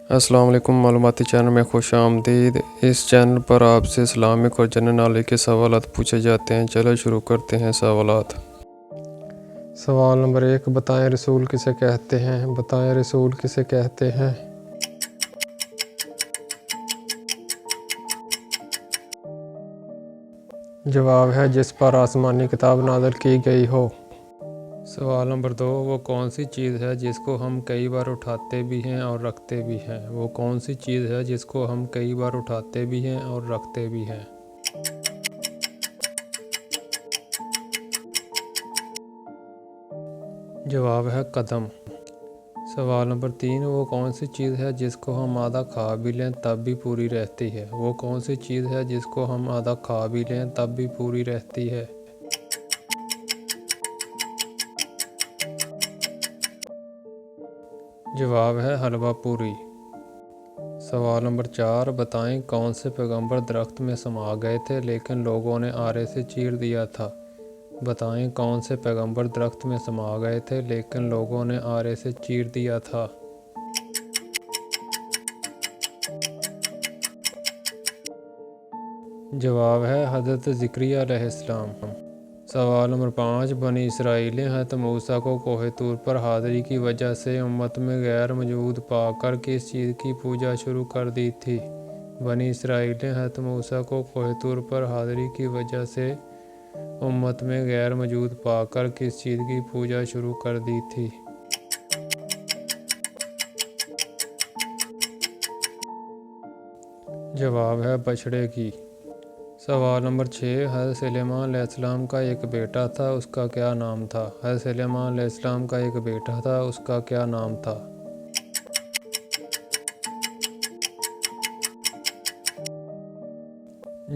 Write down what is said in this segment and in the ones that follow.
السلام علیکم، معلوماتی چینل میں خوش آمدید۔ اس چینل پر آپ سے اسلامک اور جنرل نالج کے سوالات پوچھے جاتے ہیں۔ چلو شروع کرتے ہیں سوالات۔ سوال نمبر 1، بتائیں رسول کسے کہتے ہیں؟ بتائیں رسول کسے کہتے ہیں؟ جواب ہے جس پر آسمانی کتاب نازل کی گئی ہو۔ سوال نمبر 2، وہ کون سی چیز ہے جس کو ہم کئی بار اٹھاتے بھی ہیں اور رکھتے بھی ہیں؟ وہ کون سی چیز ہے جس کو ہم کئی بار اٹھاتے بھی ہیں اور رکھتے بھی ہیں؟ جواب ہے قدم۔ سوال نمبر 3، وہ کون سی چیز ہے جس کو ہم آدھا کھا بھی لیں تب بھی پوری رہتی ہے؟ وہ کون سی چیز ہے جس کو ہم آدھا کھا بھی لیں تب بھی پوری رہتی ہے؟ جواب ہے حلوہ پوری۔ سوال نمبر 4، بتائیں کون سے پیغمبر درخت میں سما گئے تھے لیکن لوگوں نے آرے سے چیر دیا تھا؟ بتائیں کون سے پیغمبر درخت میں سما گئے تھے لیکن لوگوں نے آرے سے چیر دیا تھا؟ جواب ہے حضرت زکریا علیہ السلام۔ سوال نمبر 5، بنی اسرائیل نے حضرت موسیٰ کو کوہ طور پر حاضری کی وجہ سے امت میں غیر موجود پا کر کس چیز کی پوجا شروع کر دی تھی؟ بنی اسرائیل نے حضرت موسیٰ کو کوہ طور پر حاضری کی وجہ سے امت میں غیر موجود پا کر کس چیز کی پوجا شروع کر دی تھی؟ جواب ہے بچھڑے کی۔ سوال نمبر 6، حضرت سلیمان علیہ السلام کا ایک بیٹا تھا، اس کا کیا نام تھا؟ حضرت سلیمان علیہ السلام کا ایک بیٹا تھا، اس کا کیا نام تھا؟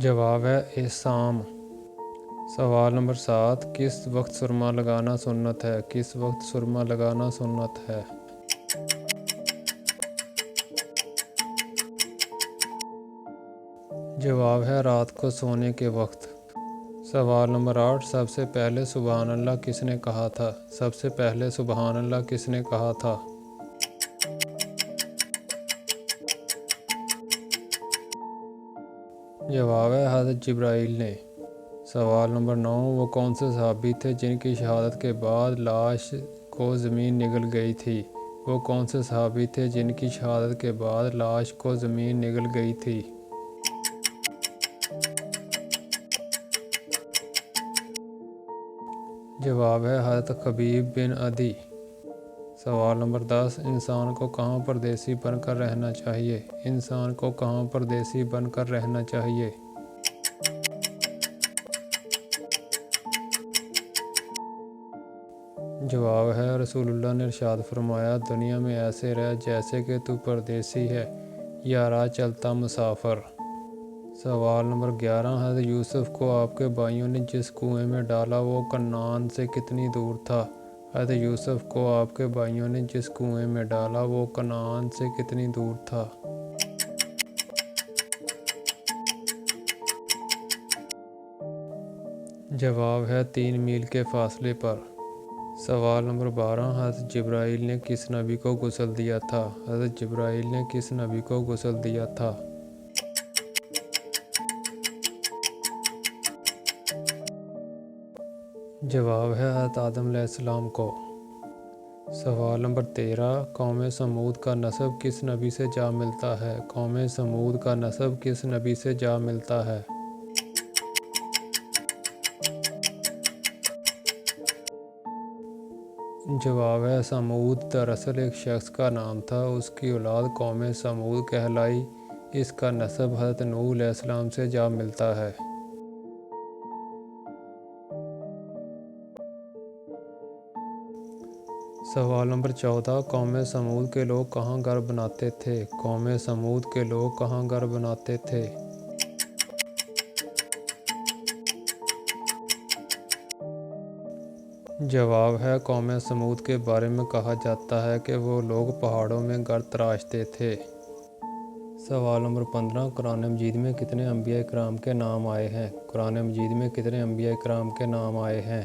جواب ہے احسام۔ سوال نمبر 7، کس وقت سرما لگانا سنت ہے؟ کس وقت سرما لگانا سنت ہے؟ جواب ہے رات کو سونے کے وقت۔ سوال نمبر 8، سب سے پہلے سبحان اللہ کس نے کہا تھا؟ سب سے پہلے سبحان اللہ کس نے کہا تھا؟ جواب ہے حضرت جبرائیل نے۔ سوال نمبر 9، وہ کون سے صحابی تھے جن کی شہادت کے بعد لاش کو زمین نگل گئی تھی؟ وہ کون سے صحابی تھے جن کی شہادت کے بعد لاش کو زمین نگل گئی تھی؟ جواب ہے حضرت خبیب بن عدی۔ سوال نمبر 10، انسان کو کہاں پردیسی بن کر رہنا چاہیے؟ انسان کو کہاں پردیسی بن کر رہنا چاہیے؟ جواب ہے رسول اللہ نے ارشاد فرمایا، دنیا میں ایسے رہ جیسے کہ تو پردیسی ہے یا راہ چلتا مسافر۔ سوال نمبر 11، حضرت یوسف کو آپ کے بھائیوں نے جس کنویں میں ڈالا وہ کنعان سے کتنی دور تھا؟ حضرت یوسف کو آپ کے بھائیوں نے جس کنویں میں ڈالا وہ کنعان سے کتنی دور تھا؟ جواب ہے 3 میل کے فاصلے پر۔ سوال نمبر 12، حضرت جبرائیل نے کس نبی کو غسل دیا تھا؟ حضرت جبرائیل نے کس نبی کو غسل دیا تھا؟ جواب ہے حضرت آدم علیہ السلام کو۔ سوال نمبر 13، قوم سمود کا نسب کس نبی سے جا ملتا ہے؟ قوم سمود کا نسب کس نبی سے جا ملتا ہے؟ جواب ہے سمود دراصل ایک شخص کا نام تھا، اس کی اولاد قوم سمود کہلائی، اس کا نسب حضرت نوح علیہ السلام سے جا ملتا ہے۔ سوال نمبر 14، قوم سمود کے لوگ کہاں گھر بناتے تھے؟ قوم سمود کے لوگ کہاں گھر بناتے تھے؟ جواب ہے قوم سمود کے بارے میں کہا جاتا ہے کہ وہ لوگ پہاڑوں میں گھر تراشتے تھے۔ سوال نمبر 15، قرآن مجید میں کتنے انبیاء کرام کے نام آئے ہیں؟ قرآن مجید میں کتنے انبیاء کرام کے نام آئے ہیں؟